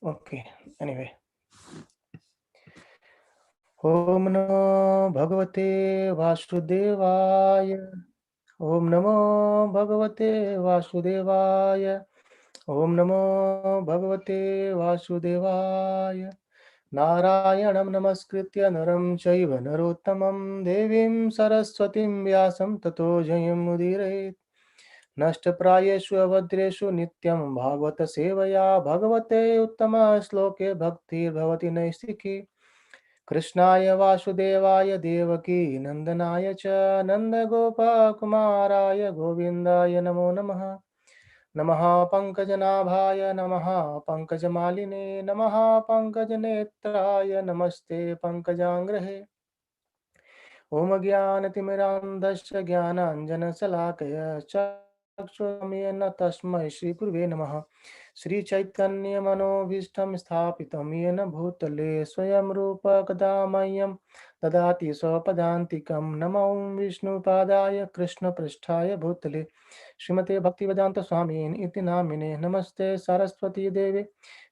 Okay, anyway. Om Namo Bhagavate Vasudevaya. Om Namo Bhagavate Vasudevaya. Om Namo Bhagavate Vasudevaya. Narayanam Namaskritya Naram Chaiva Narottamam Devim Saraswatim Vyasam Tato Jayam Mudire. नष्टप्रायेषु अभद्रेषु नित्यं भागवत सेवया भगवते उत्तम श्लोके भक्तिर्भवति नैष्ठिकी कृष्णाय वासुदेवाय देवकी नंदनाय च नन्दगोपकुमाराय गोविन्दाय नमो नमः नमः पंकजनाभाय नमः पंकजमालिने नमः पंकजनेत्राय नमस्ते पंकजांग्रहे ओम ज्ञानतिमिरान्धस्य ज्ञानाञ्जनशलाकया चक्षुरुन्मीलितं तस्मै श्रीगुरुवे नमः श्रीचैतन्यमनोभीष्टं स्थापितं येन भूतले स्वयं रूप कदा मह्यं ददाति स्वपदान्तिकं नमो विष्णुपादाय कृष्णपृष्ठाय भूतले श्रीमते भक्तिवेदान्त स्वामिने इति नामिने नमस्ते सरस्वती देवे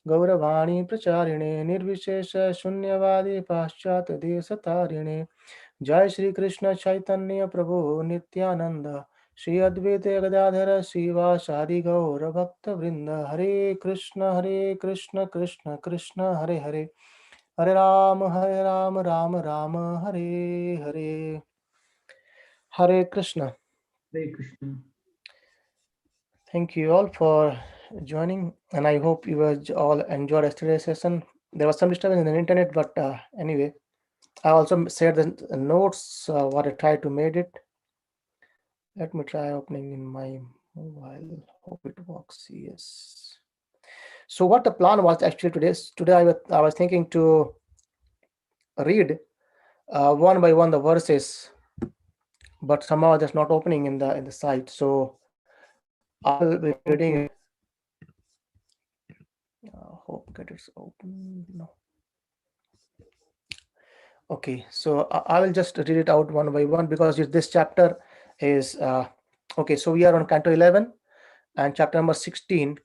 गौरवाणी प्रचारिणे निर्विशेष शून्यवादी पाश्चात्य देशतारिणे जय श्री कृष्ण चैतन्य प्रभु नित्यानंद श्री अद्वैत गदाधर श्रीवासादि गौर भक्त वृंद हरे Krishna Krishna Krishna Hare Hare Hare Ram Ram Ram Hare Hare Hare Krishna. Hare Krishna. Thank you all for joining, and I hope you all enjoyed yesterday's session. There was some disturbance in the internet, but anyway, I also shared the notes what I tried to made it. Let me try opening in my mobile. Hope it works. Yes. So what the plan was actually today I was thinking to read one by one the verses, but somehow that's not opening in the site. So I'll be reading it. Hope that it's open. No. Okay, so I will just read it out one by one because this chapter is okay. So we are on Canto 11 and chapter number 16.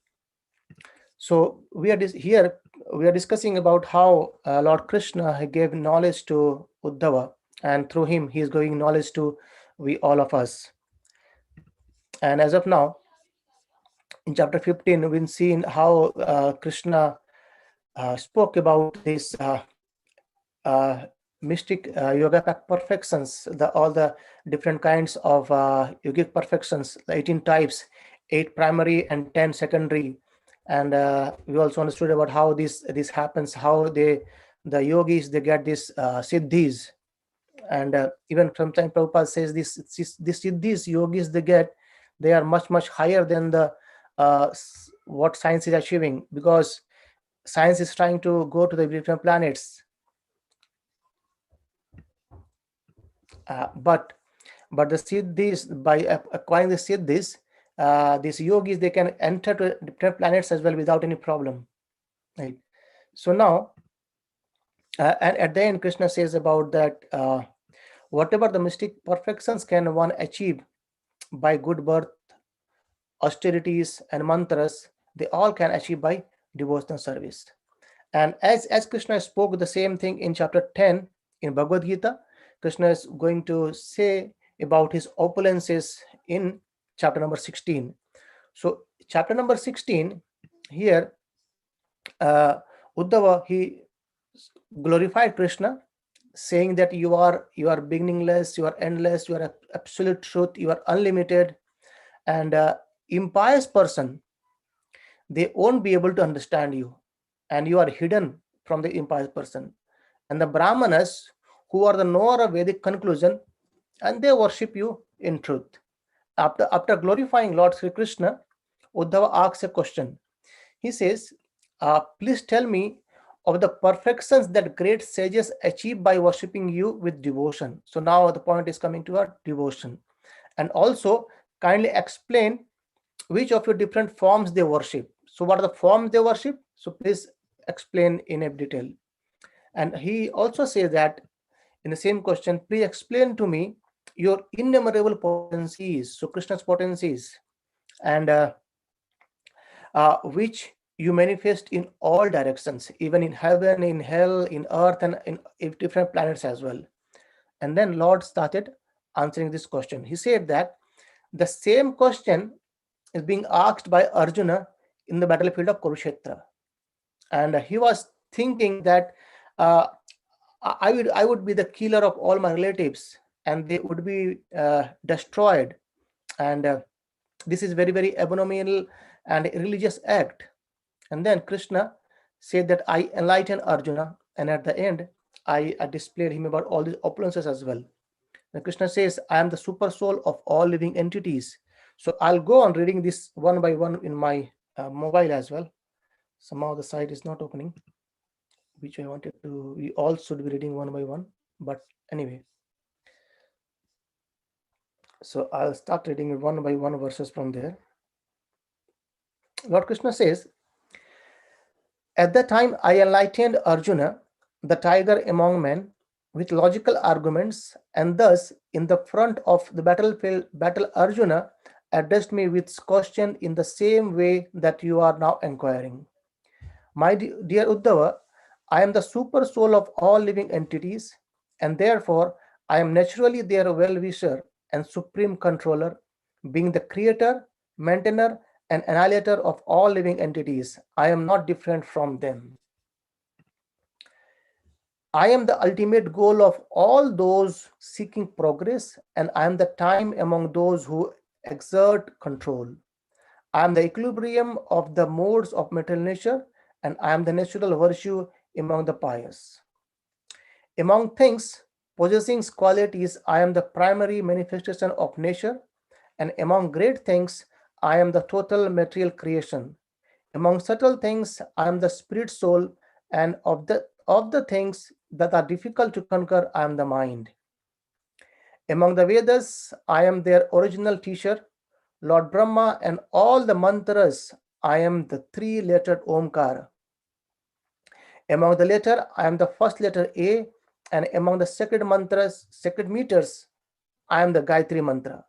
So we are here. We are discussing about how Lord Krishna gave knowledge to Uddhava, and through him he is giving knowledge to we all of us. And as of now, in chapter 15, we've seen how Krishna spoke about this mystic yoga perfections, all the different kinds of yogic perfections, the 18 types, 8 primary and 10 secondary. And we also understood about how this happens, how the yogis they get this siddhis. And even sometimes Prabhupada says this siddhis yogis they are much higher than the what science is achieving, because science is trying to go to the different planets. But the siddhis, by acquiring the siddhis, these yogis they can enter to different planets as well without any problem, right? So now and at the end Krishna says about that whatever the mystic perfections can one achieve by good birth, austerities and mantras, they all can achieve by devotional service. And as Krishna spoke the same thing in chapter 10 in Bhagavad Gita, Krishna is going to say about his opulences in chapter number 16. So chapter number 16, here Uddhava, he glorified Krishna, saying that you are beginningless, you are endless, you are absolute truth, you are unlimited. And impious person, they won't be able to understand you, and you are hidden from the impious person. And the Brahmanas, who are the knower of Vedic conclusion, and they worship you in truth. After glorifying Lord Śrī Kṛṣṇa, Uddhava asks a question. He says, please tell me of the perfections that great sages achieve by worshipping you with devotion. So now the point is coming to our devotion. And also kindly explain which of your different forms they worship. So what are the forms they worship? So please explain in a detail. And he also says that in the same question, please explain to me your innumerable potencies. So Krishna's potencies, and which you manifest in all directions, even in heaven, in hell, in earth, and in different planets as well. And then Lord started answering this question. He said that the same question is being asked by Arjuna in the battlefield of Kurukshetra. And he was thinking that uh, I would be the killer of all my relatives and they would be destroyed. And this is very, very abominable and religious act. And then Krishna said that I enlightened Arjuna, and at the end, I displayed him about all these opulences as well. And Krishna says, I am the super soul of all living entities. So I'll go on reading this one by one in my mobile as well. Somehow the site is not opening, which I wanted to, we all should be reading one by one. But anyway, so I'll start reading one by one verses from there. Lord Krishna says, at that time I enlightened Arjuna, the tiger among men, with logical arguments, and thus in the front of the battlefield, Arjuna addressed me with question in the same way that you are now inquiring. My dear Uddhava, I am the super soul of all living entities, and therefore I am naturally their well-wisher and supreme controller, being the creator, maintainer, and annihilator of all living entities. I am not different from them. I am the ultimate goal of all those seeking progress, and I am the time among those who exert control. I am the equilibrium of the modes of material nature, and I am the natural virtue among the pious. Among things possessing qualities, I am the primary manifestation of nature, and among great things, I am the total material creation. Among subtle things, I am the spirit soul, and of the things that are difficult to conquer, I am the mind. Among the Vedas, I am their original teacher, Lord Brahma, and all the mantras, I am the three-lettered Omkara. Among the latter, I am the first letter A, and among the sacred mantras, sacred meters, I am the Gayatri mantra.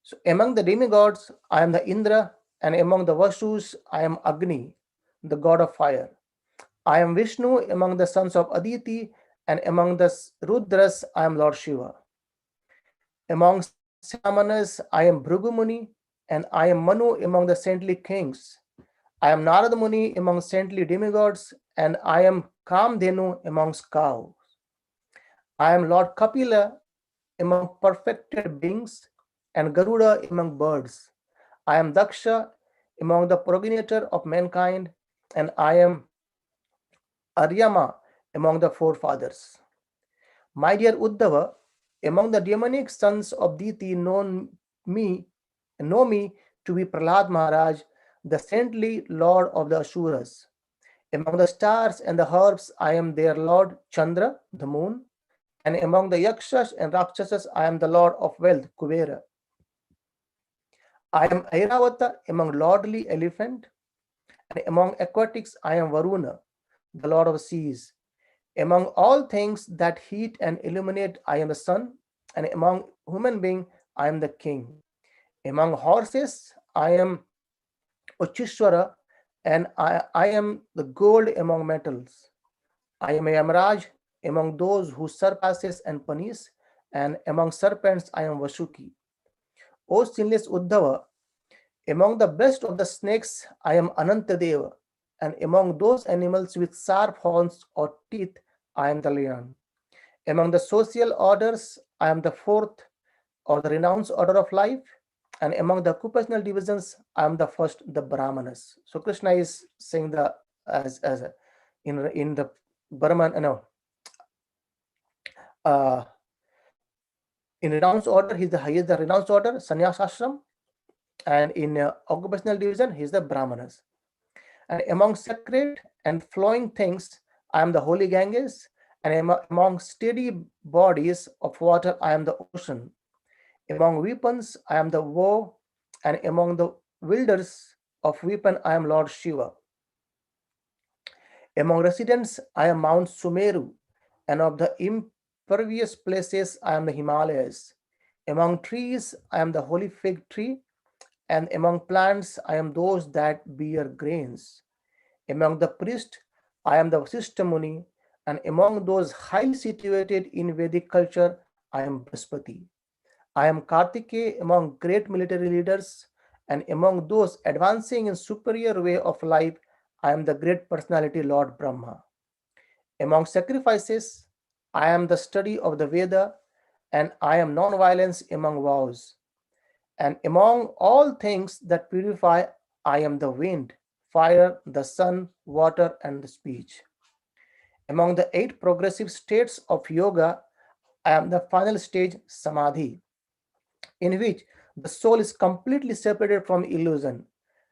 So among the demigods, I am the Indra, and among the Vasus, I am Agni, the god of fire. I am Vishnu among the sons of Aditi, and among the Rudras, I am Lord Shiva. Among Samanas, I am Bhrigu Muni, and I am Manu among the saintly kings. I am Narada Muni among saintly demigods, and I am Kamdhenu amongst cows. I am Lord Kapila among perfected beings, and Garuda among birds. I am Daksha among the progenitor of mankind, and I am Aryama among the forefathers. My dear Uddhava, among the demonic sons of Diti know me to be Prahlad Maharaj, the saintly lord of the Asuras. Among the stars and the herbs, I am their lord Chandra, the moon, and among the Yakshas and Rakshasas, I am the lord of wealth, Kuvera. I am Airavata among lordly elephant, and among aquatics, I am Varuna, the lord of seas. Among all things that heat and illuminate, I am the sun, and among human beings, I am the king. Among horses, I am Uchishwara, and I am the gold among metals. I am a Yamaraj among those who surpasses and punish, and among serpents, I am Vasuki. O sinless Uddhava, among the best of the snakes, I am Anantadeva, and among those animals with sharp horns or teeth, I am the lion. Among the social orders, I am the fourth or the renounced order of life, and among the occupational divisions, I am the first, the Brahmanas. So Krishna is saying the as in the Brahman, in renounced order, he's the highest, the renounced order, Sannyas ashram, and in occupational division, he's the Brahmanas. And among sacred and flowing things, I am the holy Ganges, and among steady bodies of water, I am the ocean. Among weapons, I am the woe, and among the wielders of weapon, I am Lord Shiva. Among residents, I am Mount Sumeru, and of the impervious places, I am the Himalayas. Among trees, I am the holy fig tree, and among plants I am those that bear grains. Among the priests I am the Vasishtha, and among those highly situated in Vedic culture I am Brihaspati. I am Kartikeya among great military leaders, and among those advancing in superior way of life I am the great personality Lord Brahma. Among sacrifices I am the study of the Veda, and I am non-violence among vows. And among all things that purify, I am the wind, fire, the sun, water, and the speech. Among the eight progressive states of yoga, I am the final stage, samadhi, in which the soul is completely separated from illusion.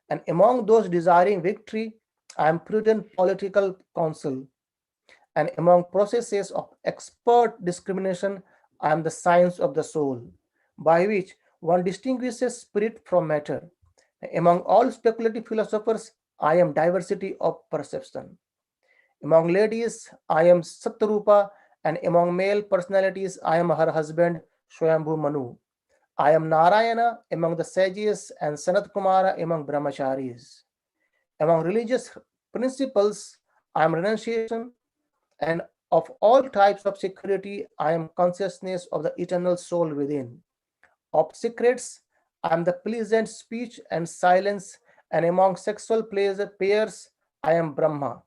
And among those desiring victory, I am prudent political counsel. And among processes of expert discrimination, I am the science of the soul, by which one distinguishes spirit from matter. Among all speculative philosophers, I am diversity of perception. Among ladies, I am Satrupa, and among male personalities, I am her husband, Swayambhu Manu. I am Narayana among the sages and Sanat Kumara among brahmacharis. Among religious principles, I am renunciation, and of all types of security, I am consciousness of the eternal soul within. Of secrets, I am the pleasant speech and silence, and among sexual pleasure pairs, I am Brahma.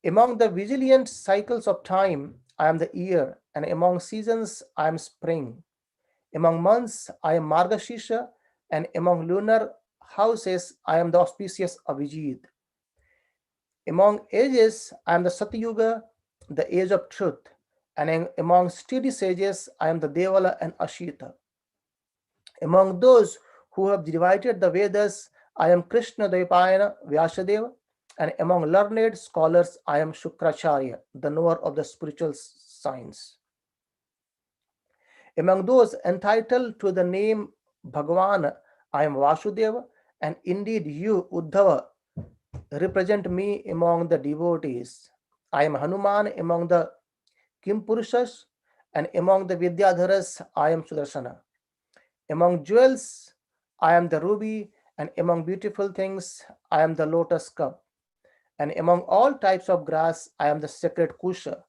Among the vigilant cycles of time, I am the year, and among seasons, I am spring. Among months, I am Margashisha, and among lunar houses, I am the auspicious Abhijit. Among ages, I am the Satyuga, the age of truth, and among steady sages, I am the Devala and Ashita. Among those who have divided the Vedas, I am Krishna Dvaipayana Vyasadeva, and among learned scholars, I am Shukracharya, the knower of the spiritual science. Among those entitled to the name Bhagavan, I am Vasudeva, and indeed you, Uddhava, represent me among the devotees. I am Hanuman among the Kimpurushas, and among the Vidyadharas, I am Sudarshana. Among jewels, I am the ruby, and among beautiful things, I am the lotus cup. And among all types of grass, I am the sacred kusha.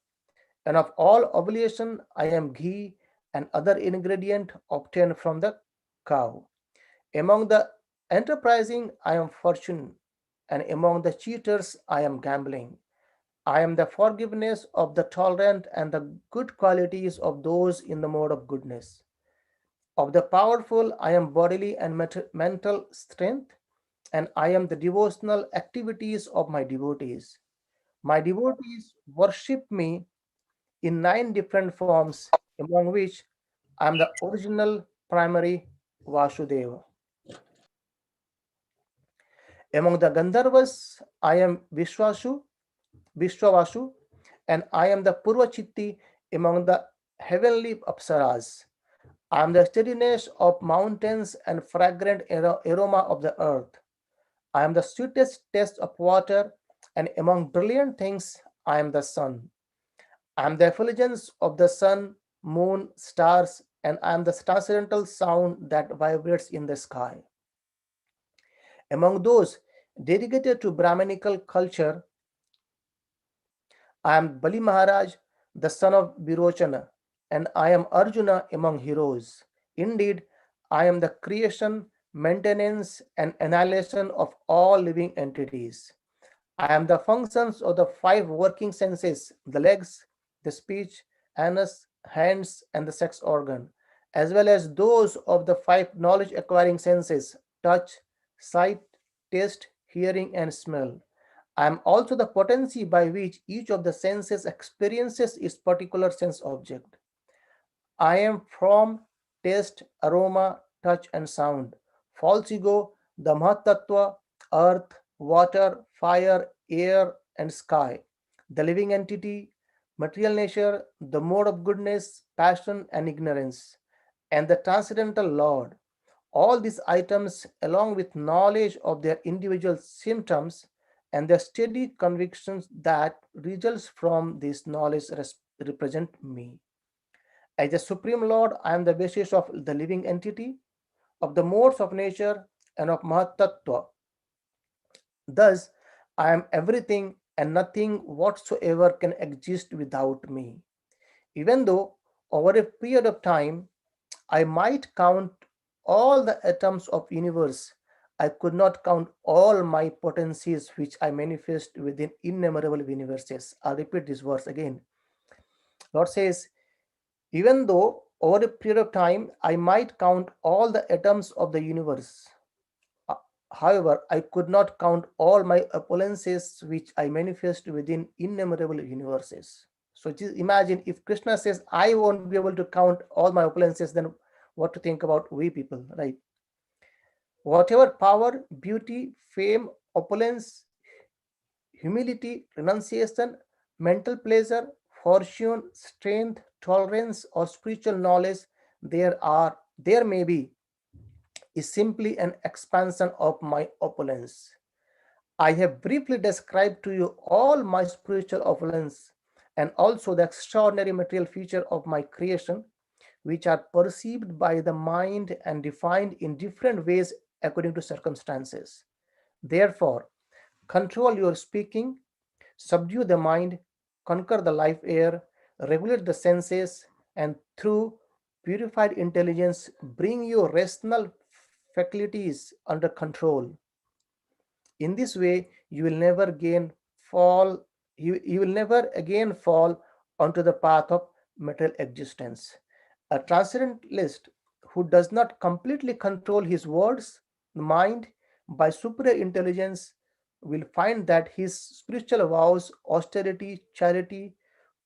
And of all oblation, I am ghee and other ingredient obtained from the cow. Among the enterprising, I am fortune, and among the cheaters, I am gambling. I am the forgiveness of the tolerant and the good qualities of those in the mode of goodness. Of the powerful, I am bodily and mental strength, and I am the devotional activities of my devotees. My devotees worship me in nine different forms, among which I am the original primary Vasudeva. Among the Gandharvas, I am Vishwavasu, and I am the Purvachitti among the heavenly Apsaras. I am the steadiness of mountains and fragrant aroma of the earth. I am the sweetest taste of water, and among brilliant things, I am the sun. I am the effulgence of the sun, moon, stars, and I am the transcendental sound that vibrates in the sky. Among those dedicated to Brahminical culture, I am Bali Maharaj, the son of Virochana, and I am Arjuna among heroes. Indeed, I am the creation, maintenance, and annihilation of all living entities. I am the functions of the five working senses, the legs, the speech, anus, hands, and the sex organ, as well as those of the five knowledge acquiring senses, touch, sight, taste, hearing, and smell. I am also the potency by which each of the senses experiences its particular sense object. I am from taste, aroma, touch, and sound. False ego, the Mahatattva, earth, water, fire, air, and sky. The living entity, material nature, the mode of goodness, passion, and ignorance, and the transcendental Lord. All these items, along with knowledge of their individual symptoms and the steady convictions that results from this knowledge, represent me. As the Supreme Lord, I am the basis of the living entity. of the modes of nature and of Mahatattva. Thus, I am everything and nothing whatsoever can exist without me. Even though over a period of time I might count all the atoms of universe, I could not count all my potencies which I manifest within innumerable universes. I'll repeat this verse again. Lord says, even though over a period of time I might count all the atoms of the universe, uh, however, I could not count all my opulences which I manifest within innumerable universes. So just imagine if Krishna says, I won't be able to count all my opulences, then what to think about we people, right? Whatever power, beauty, fame, opulence, humility, renunciation, mental pleasure, fortune, strength, tolerance, or spiritual knowledge there may be, is simply an expansion of my opulence. I have briefly described to you all my spiritual opulence and also the extraordinary material feature of my creation, which are perceived by the mind and defined in different ways according to circumstances. Therefore, control your speaking, subdue the mind, conquer the life air, regulate the senses, and through purified intelligence, bring your rational faculties under control. In this way, you will never again fall, you will never again fall onto the path of material existence. A transcendentalist who does not completely control his words, mind, by superior intelligence will find that his spiritual vows, austerity, charity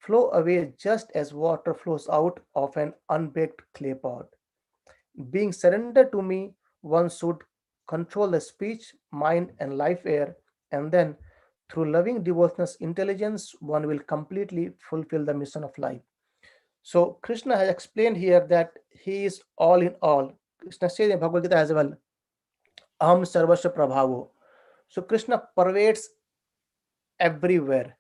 flow away just as water flows out of an unbaked clay pot. Being surrendered to me, one should control the speech, mind, and life air, and then through loving devotional intelligence, one will completely fulfill the mission of life. So Krishna has explained here that he is all in all. Krishna says in Bhagavad Gita as well, Aham Sarvasya Prabhavo. So Krishna pervades everywhere,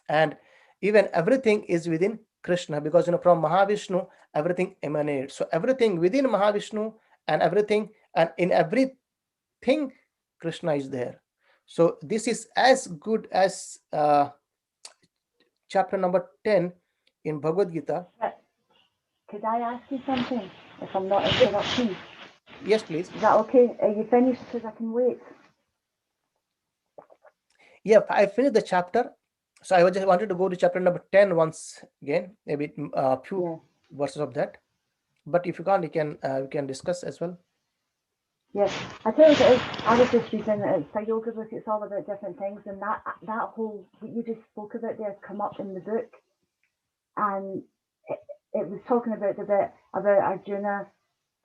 and even everything is within Krishna, because from Mahavishnu everything emanates. So everything within Mahavishnu and everything and in everything Krishna is there. So this is as good as chapter number 10 in Bhagavad Gita. Could I ask you something, if I'm not interrupting? Yes, please. Is that okay? Are you finished, because I can wait? Yeah, I finished the chapter. So I just wanted to go to chapter number 10 once again, maybe a few verses of that. But if you can't, we can discuss as well. Yes, I tell you what it is. I was just reading it's a yoga book. It's all about different things, and that whole what you just spoke about there come up in the book, and it was talking about the bit about Arjuna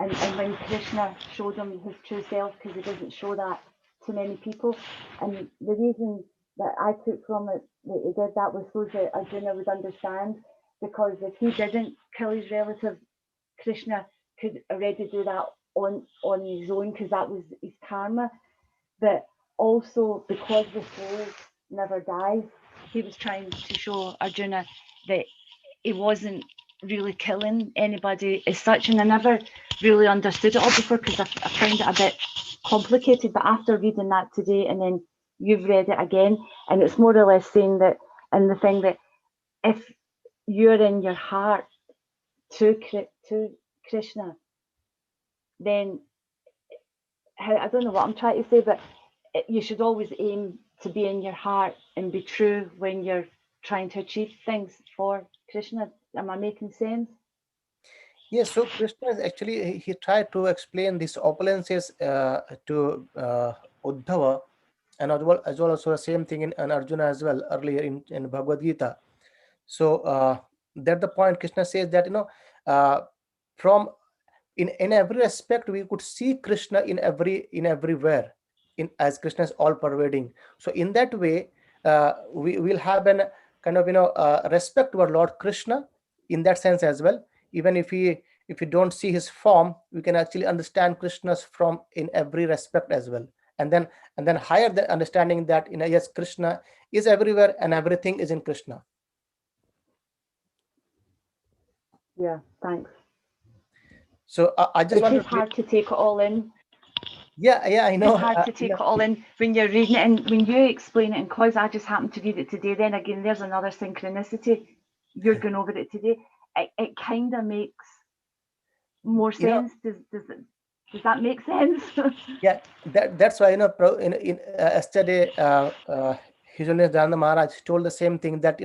and when Krishna showed him his true self, because he doesn't show that to many people, and the reason that I took from it that he did that was so that Arjuna would understand, because if he didn't kill his relative, Krishna could already do that on his own, because that was his karma. But also because the soul never dies, he was trying to show Arjuna that he wasn't really killing anybody as such. And I never really understood it all before, because I found it a bit complicated. But after reading that today, and then you've read it again, and it's more or less saying that, and the thing that if you're in your heart to Krishna, then I don't know what I'm trying to say, but you should always aim to be in your heart and be true when you're trying to achieve things for Krishna. Am I making sense? Yes, so Krishna is actually, he tried to explain these opulences to Uddhava, and as well also the same thing in Arjuna as well earlier in Bhagavad Gita. So that's the point. Krishna says that from in every aspect we could see Krishna in everywhere, in as Krishna is all pervading. So in that way, we will have an kind of respect to our Lord Krishna in that sense as well. Even if we don't see his form, we can actually understand Krishna's form in every respect as well. And then higher the understanding that yes, Krishna is everywhere and everything is in Krishna. Yeah, thanks. So I just want It's hard to take it all in. Yeah, I know. It's hard to take it all in when you're reading it, and when you explain it, and because I just happened to read it today, then again, there's another synchronicity. You're going over it today. It kind of makes more sense. Does that make sense? Yeah, that's why in yesterday His Holiness Dhananda Maharaj told the same thing, that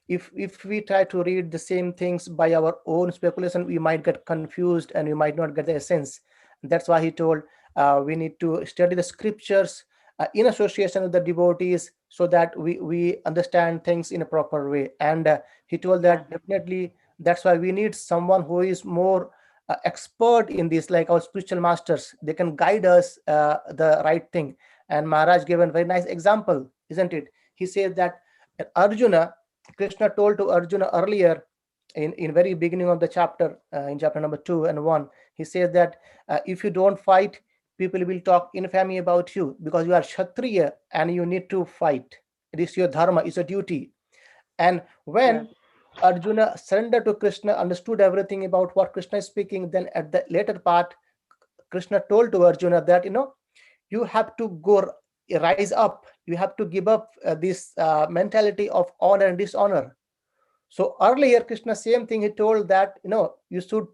if we try to read the same things by our own speculation, we might get confused and we might not get the essence. That's why he told we need to study the scriptures in association with the devotees, so that we understand things in a proper way. And he told that definitely that's why we need someone who is more expert in this, like our spiritual masters. They can guide us the right thing. And Maharaj gave a very nice example, isn't it? He says that Arjuna, Krishna told to Arjuna earlier in very beginning of the chapter, in chapter number 2 and 1, he says that if you don't fight, people will talk infamy about you, because you are Kshatriya and you need to fight. It is your dharma, it's a duty. And when Arjuna surrendered to Krishna, understood everything about what Krishna is speaking, then at the later part, Krishna told to Arjuna that you have to go rise up, you have to give up this mentality of honor and dishonor. So earlier Krishna, same thing, he told that you should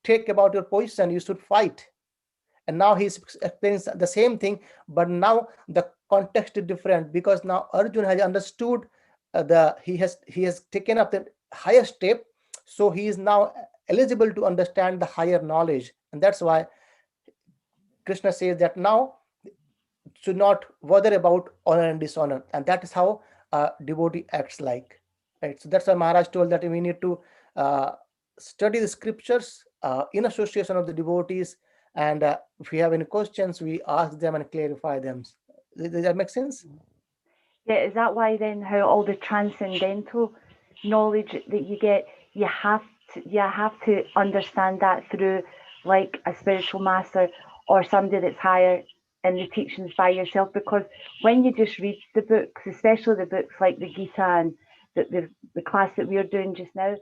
take about your position, you should fight. And now he's explaining the same thing, but now the context is different, because now Arjuna has understood he has taken up the higher step, so he is now eligible to understand the higher knowledge. And that's why Krishna says that now should not bother about honor and dishonor, and that is how a devotee acts like, right? So that's why Maharaj told that we need to uh, study the scriptures in association of the devotees, and if we have any questions, we ask them and clarify them. Does that make sense? Yeah, is that why then how all the transcendental knowledge that you get, you have to understand that through like a spiritual master or somebody that's higher in the teachings by yourself? Because when you just read the books, especially the books like the Gita and the class that we're doing just now,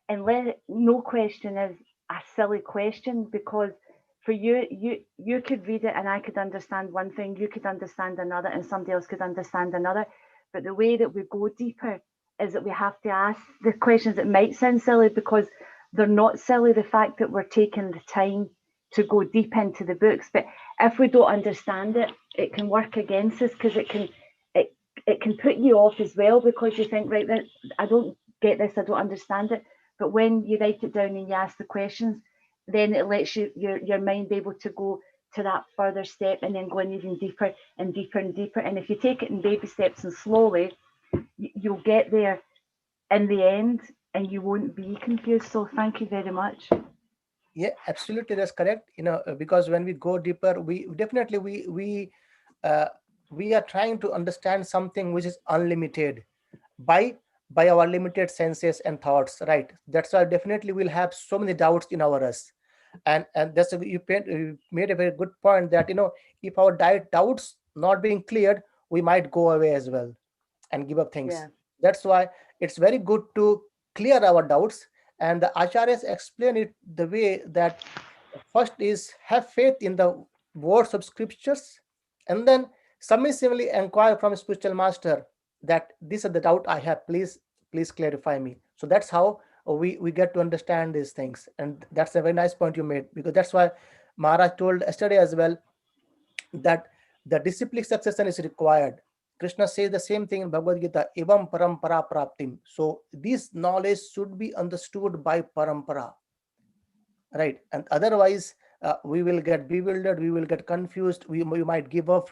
and no question is a silly question, because for you could read it and I could understand one thing, you could understand another, and somebody else could understand another. But the way that we go deeper is that we have to ask the questions that might sound silly, because they're not silly. The fact that we're taking the time to go deep into the books, but if we don't understand it, it can work against us, because it can put you off as well, because you think, right, that I don't get this, I don't understand it. But when you write it down and you ask the questions, then it lets your mind be able to go to that further step, and then going even deeper and deeper and deeper. And if you take it in baby steps and slowly, you'll get there in the end, and you won't be confused. So thank you very much. Yeah, absolutely, that's correct. Because when we go deeper, we definitely we are trying to understand something which is unlimited by our limited senses and thoughts, right? That's why definitely we'll have so many doubts in our us. And that's you made a very good point, that if our doubts not being cleared, we might go away as well and give up things. That's why it's very good to clear our doubts. And the acharyas explain it the way that first is have faith in the words of scriptures, and then submissively inquire from a spiritual master that this is the doubt I have, please clarify me. So that's how we get to understand these things. And that's a very nice point you made, because that's why Maharaj told yesterday as well that the disciplic succession is required. Krishna says the same thing in Bhagavad Gita, evam parampara praptim. So this knowledge should be understood by parampara, right? And otherwise we will get bewildered, we will get confused, we might give up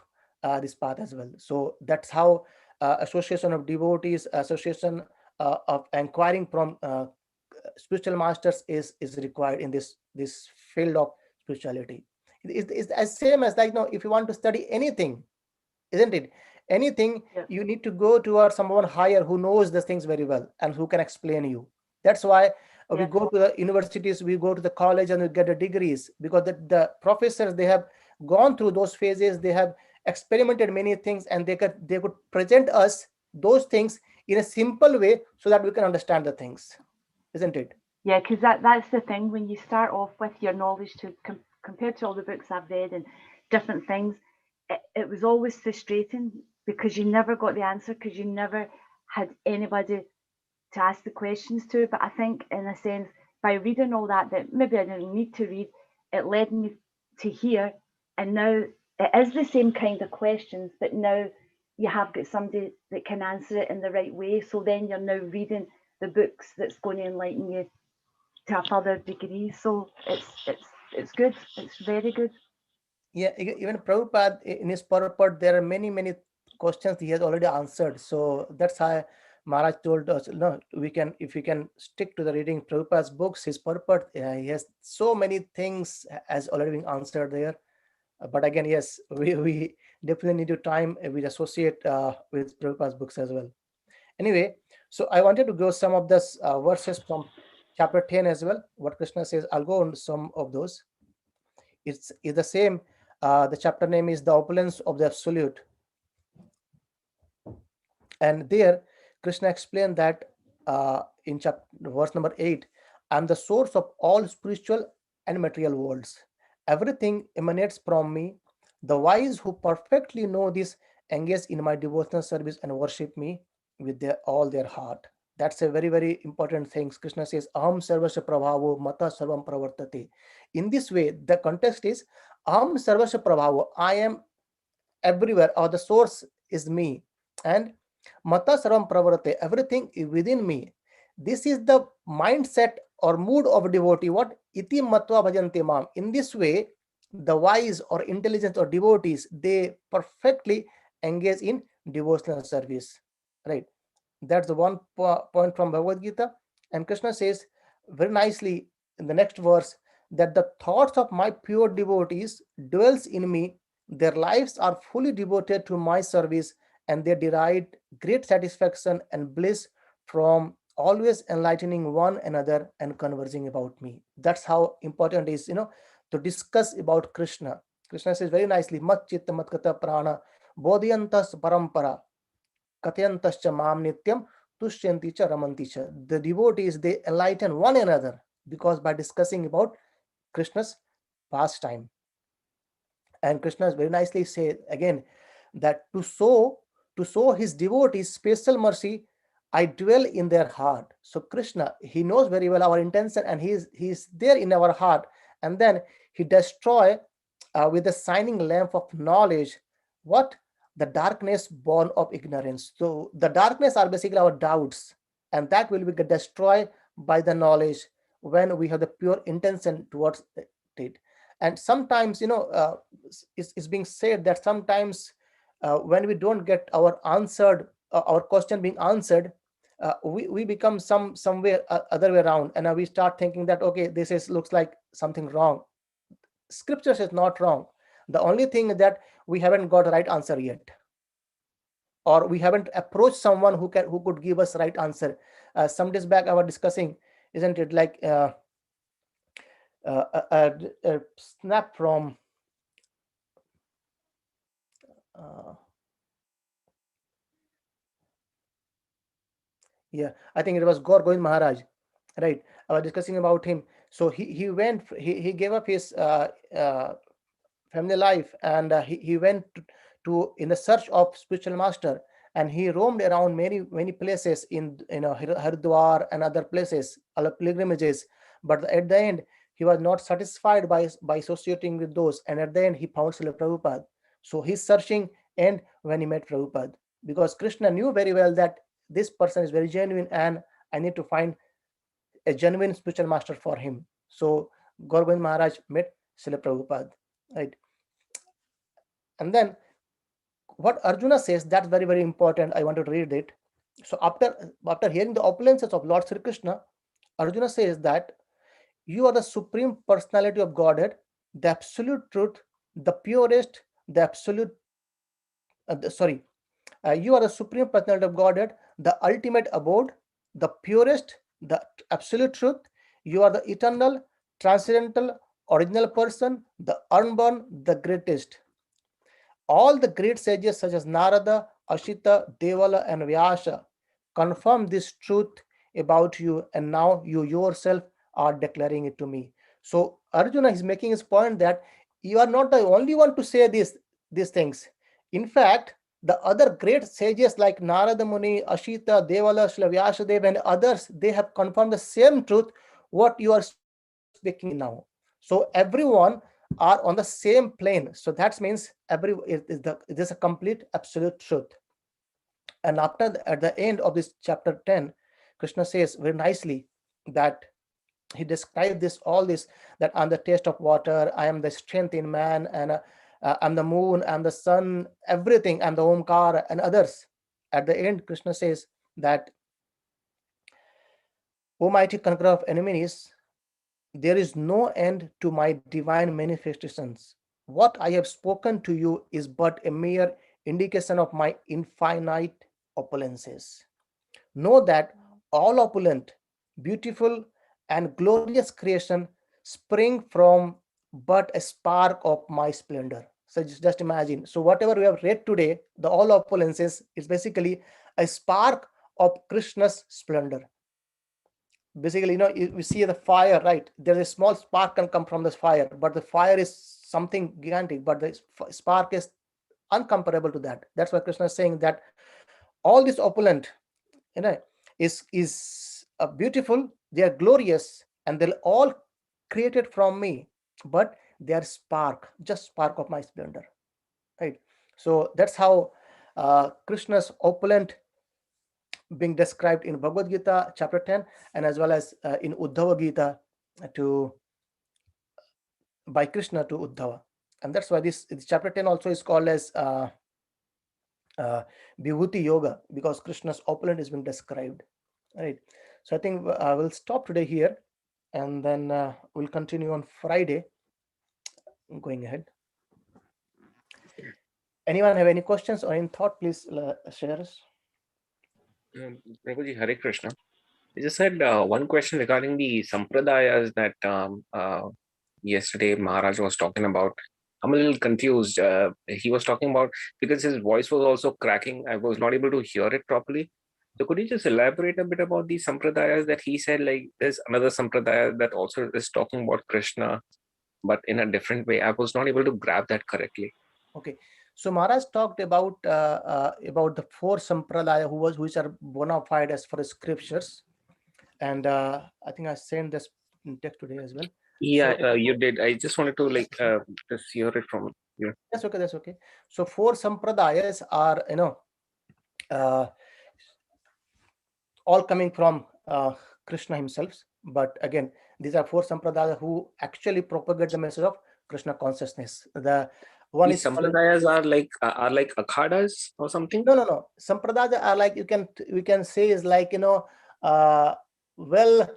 this path as well. So that's how association of devotees, association of inquiring from spiritual masters is required in this field of spirituality. It's as same as, like, if you want to study anything, isn't it? Anything, you need to go toward someone higher who knows the things very well and who can explain you. That's why we go to the universities, we go to the college, and we get the degrees, because the professors, they have gone through those phases, they have experimented many things, and they could present us those things in a simple way so that we can understand the things, isn't it? Yeah, because that's the thing. When you start off with your knowledge to compared to all the books I've read and different things, it was always frustrating because you never got the answer because you never had anybody to ask the questions to. But I think, in a sense, by reading all that maybe I didn't need to read, it led me to here. And now it is the same kind of questions, but now you have got somebody that can answer it in the right way. So then you're now reading the books that's going to enlighten you to a further degree. So it's good. It's very good. Yeah, even Prabhupada in his purport, there are many questions he has already answered. So that's how Maharaj told us, no, we can, if we can stick to the reading Prabhupada's books, his purport, he has so many things has already been answered there. But again, yes, we definitely need to time with associate with Prabhupada's books as well. Anyway, so I wanted to go some of this verses from chapter 10 as well. What Krishna says, I'll go on some of those. It's the same. The chapter name is the Opulence of the Absolute. And there, Krishna explained that in chapter verse number 8, I'm the source of all spiritual and material worlds. Everything emanates from me. The wise who perfectly know this engage in my devotional service and worship me with all their heart. That's a very important thing. Krishna says, Aham sarvasya prabhavo mata sarvam pravartate. In this way, the context is Aham sarvasya prabhavo. I am everywhere, or the source is me. And mata sarvam pravartate, everything is within me. This is the mindset or mood of a devotee. What? Iti matva bhajante mam. In this way, the wise or intelligent or devotees, they perfectly engage in devotional service. Right? That's the one point from Bhagavad Gita. And Krishna says very nicely in the next verse that the thoughts of my pure devotees dwells in me. Their lives are fully devoted to my service, and they derive great satisfaction and bliss from always enlightening one another and conversing about me. That's how important it is, to discuss about Krishna. Krishna says very nicely, mat chitta mat kata prana bodhyantas parampara katyantascha mam nityam tushyanti cha ramanti cha. The devotees, they enlighten one another because by discussing about Krishna's pastime. And Krishna very nicely said again that to show his devotees special mercy, I dwell in their heart. So Krishna, he knows very well our intention, and he's there in our heart, and then he destroy with the shining lamp of knowledge what? The darkness born of ignorance. So the darkness are basically our doubts, and that will be destroyed by the knowledge when we have the pure intention towards it. And sometimes, it's being said that sometimes when we don't get our question being answered, we become somewhere other way around, and we start thinking that, okay, this is looks like something wrong. Scriptures is not wrong. The only thing is that we haven't got the right answer yet, or we haven't approached someone who could give us right answer. Some days back I was discussing, isn't it, like a snap from I think it was Gaur Govind Maharaj, right? I was discussing about him. So he gave up his family life, and he went to in the search of spiritual master, and he roamed around many places in Haridwar and other places, other pilgrimages. But at the end, he was not satisfied by associating with those, and at the end he found Srila Prabhupada. So he's searching, and when he met Prabhupada, because Krishna knew very well that this person is very genuine, and I need to find a genuine spiritual master for him. So Gaur Govind Maharaj met Srila Prabhupada, right? And then what Arjuna says, that's very important. I want to read it. So after hearing the opulences of Lord Śrī Kṛṣṇa, Arjuna says that you are the Supreme Personality of Godhead, the absolute truth, the purest, the absolute. You are the Supreme Personality of Godhead, the ultimate abode, the purest, the absolute truth. You are the eternal, transcendental, original person, the unborn, the greatest. All the great sages such as Narada, Ashita, Devala, and Vyasa confirm this truth about you, and now you yourself are declaring it to me. So Arjuna is making his point that you are not the only one to say these things. In fact, the other great sages like Narada Muni, Ashita, Devala, Srila Vyasadeva, and others, they have confirmed the same truth what you are speaking now. So everyone are on the same plane. So that means it is a complete absolute truth. And at the end of this chapter 10, Krishna says very nicely that he described all this, that I'm the taste of water, I am the strength in man, and I'm the moon, I'm the sun, everything, I'm the Omkar and others. At the end, Krishna says that, O mighty conqueror of enemies, there is no end to my divine manifestations. What I have spoken to you is but a mere indication of my infinite opulences. Know that all opulent, beautiful, and glorious creation spring from but a spark of my splendor. So just imagine. So whatever we have read today, the all opulences is basically a spark of Krishna's splendor. Basically, we see the fire, right? There's a small spark can come from this fire, but the fire is something gigantic, but the spark is uncomparable to that. That's why Krishna is saying that all this opulent, is beautiful, they are glorious, and they're all created from me, but they are just spark of my splendor, right? So that's how Krishna's opulent being described in Bhagavad Gita chapter 10, and as well as in Uddhava Gita to by Krishna to Uddhava. And that's why this chapter 10 also is called as Vibhuti Yoga, because Krishna's opulent is being described, right? So I think we'll stop today here, and then we'll continue on Friday going ahead. Anyone have any questions or any thought? Please share us. Prabhuji, Hare Krishna. I just had one question regarding the sampradayas that yesterday Maharaj was talking about. I'm a little confused. He was talking about, because his voice was also cracking, I was not able to hear it properly. So could you just elaborate a bit about these sampradayas that he said? Like, there's another sampradaya that also is talking about Krishna, but in a different way. I was not able to grab that correctly. Okay. So Maharaj talked about the four sampradaya which are bona fide as for scriptures, and I think I sent this text today as well. Yeah, So, you did. I just wanted to just hear it from you. That's okay. That's okay. So four sampradayas are all coming from Krishna himself. But again, these are four sampradayas who actually propagate the message of Krishna consciousness. The one These is sampradayas are like akhadas or something. No. Sampradaya are like we can say is like well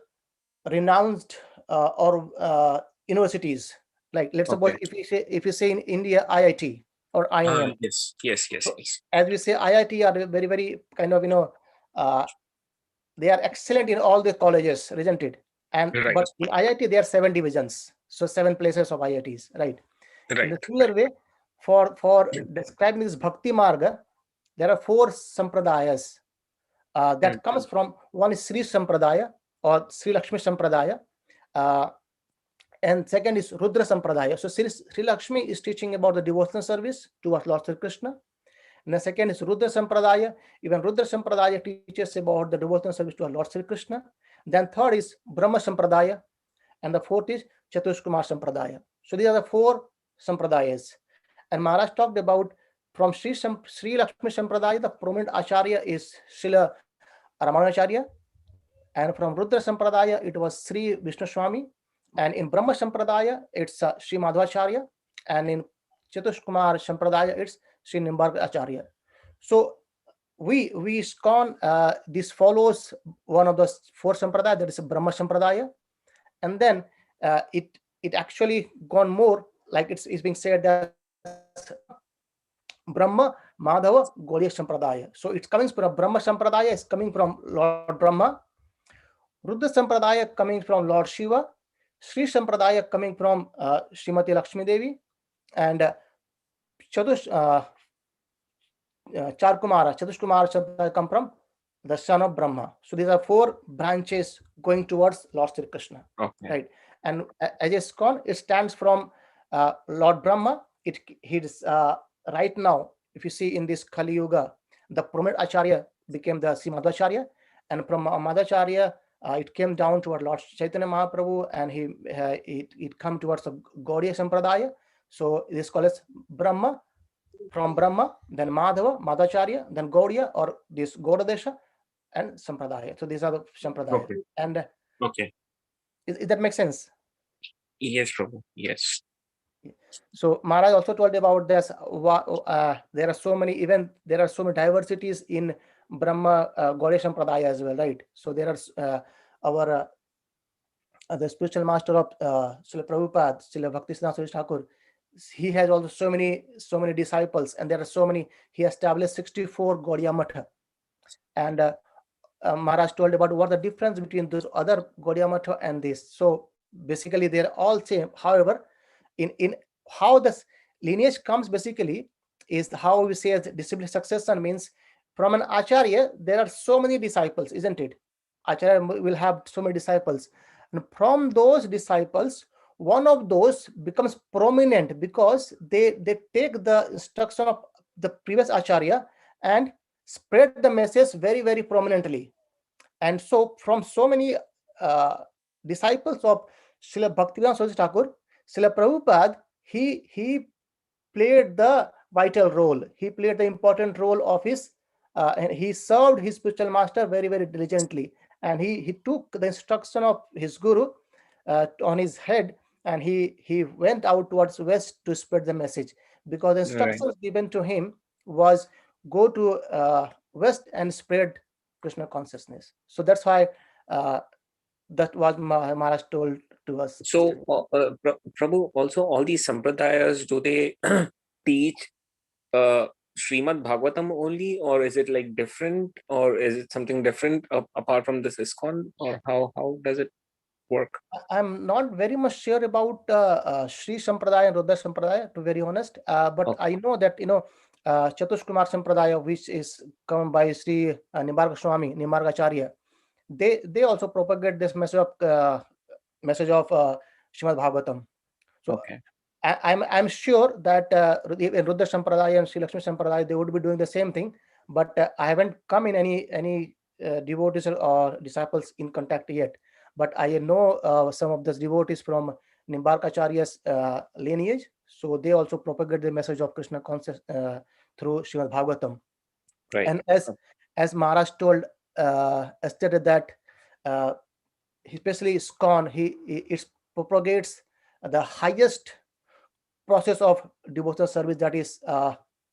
renounced or universities. Like let's suppose if you say in India IIT or IIM. Yes. So as we say, IIT are very, very kind of they are excellent in all the colleges, isn't it? And Right. but in IIT there are 7 divisions, so 7 places of IITs, right? In the similar way, for describing this Bhakti Marga, there are 4 sampradayas that comes from. One is Sri Sampradaya or Sri Lakshmi Sampradaya, and second is Rudra Sampradaya. So Sri Lakshmi is teaching about the devotional service towards Lord Śrī Kṛṣṇa. And the second is Rudra Sampradaya. Even Rudra Sampradaya teaches about the devotional service to our Lord Śrī Kṛṣṇa. Then third is Brahma Sampradaya. And the fourth is Chatushkumar Sampradaya. So these are the 4 sampradayas. And Maharaj talked about from Sri Lakshmi Sampradaya, the prominent Acharya is Srila Ramanacharya. And from Rudra Sampradaya, it was Sri Vishnu Swami. And in Brahma Sampradaya, it's Sri Madhvacharya. And in Chatushkumar Sampradaya, it's Sri Nimbarka Acharya. So we ISKCON, this follows one of the 4 sampradaya, that is a Brahma Sampradaya. And then it actually gone more, like it's being said that Brahma, Madhava, Gaudiya Sampradaya. So it's coming from Brahma Sampradaya, is coming from Lord Brahma. Rudra Sampradaya coming from Lord Shiva. Sri Sampradaya coming from Srimati Lakshmi Devi. And Chatushkumara Sampradaya come from the son of Brahma. So these are 4 branches going towards Lord Śrī Kṛṣṇa. Okay. Right. And as ISKCON, it stands from Lord Brahma. He's right now, if you see in this Kali Yuga, the prominent Acharya became the Sri Madhvacharya, and from Madhvacharya, it came down toward Lord Chaitanya Mahaprabhu, and it come towards the Gaudiya Sampradaya. So this is called as Brahma, from Brahma, then Madhava, Madhvacharya, then Gaudiya, or this Gaudadesha, and Sampradaya. So these are the Sampradaya. Okay. And Okay. Is that make sense? Yes, Prabhu. Yes. So Maharaj also told about this. There are so many diversities in Brahma Gaudiya Sampradaya as well, right? So there are the spiritual master of Srila Prabhupada, Srila Bhaktisiddhanta Saraswati Thakur. He has also so many disciples, and there are so many. He established 64 Gaudiya Matha, and Maharaj told about what the difference between those other Gaudiya Matha and this. So basically, they're all same. However, in how this lineage comes, basically, is how we say as disciplic succession means from an Acharya, there are so many disciples, isn't it? Acharya will have so many disciples. And from those disciples, one of those becomes prominent because they take the instruction of the previous Acharya and spread the message very, very prominently. And so from so many disciples of Srila Bhaktivedanta Saraswati Thakur, Srila Prabhupada, he played the vital role. He played the important role of his, and he served his spiritual master very, very diligently. And he took the instruction of his guru on his head, and he went out towards west to spread the message, because the instructions given to him was go to west and spread Krishna consciousness. So that's why that was Maharaj told to us. So, Prabhu, also all these sampradayas, do they teach Srimad Bhagavatam only, or is it like different, or is it something different apart from this ISKCON, or how does it work? I'm not very much sure about Shri Sampradaya and Rudra Sampradaya, to be very honest. But Okay. I know that Chatush Kumar Sampradaya, which is come by Sri Nimbarga Swami, Nimbargacharya, they also propagate this message of Srimad Bhagavatam. So Okay. I'm sure that in Rudra Sampradaya and Sri Lakshmi Sampradaya, they would be doing the same thing. But I haven't come in any devotees or disciples in contact yet. But I know some of the devotees from Nimbargacharya's lineage. So they also propagate the message of Krishna consciousness through Srimad Bhagavatam. Right. And as Maharaj told, stated that especially ISKCON, it propagates the highest process of devotional service, that is,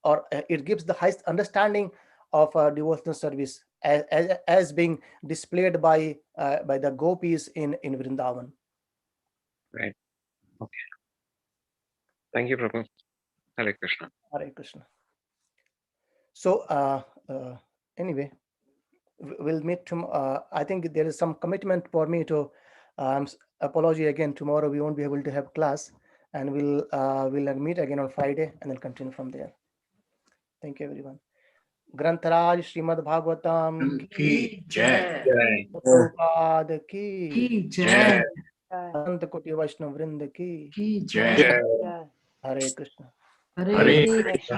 or it gives the highest understanding of devotional service as being displayed by the gopis in Vrindavan. Right. Okay. Thank you, Prabhu. Hare Krishna. Hare Krishna. So anyway, we'll meet tomorrow. I think there is some commitment for me to apology again. Tomorrow we won't be able to have class, and we'll meet again on Friday and then continue from there. Thank you, everyone. ग्रंथराज Shrimad Bhagavatam की जय। प्रभुपाद की जय। अनंत कोटि वैष्णव वृंद की जय। हरे कृष्ण हरे कृष्ण।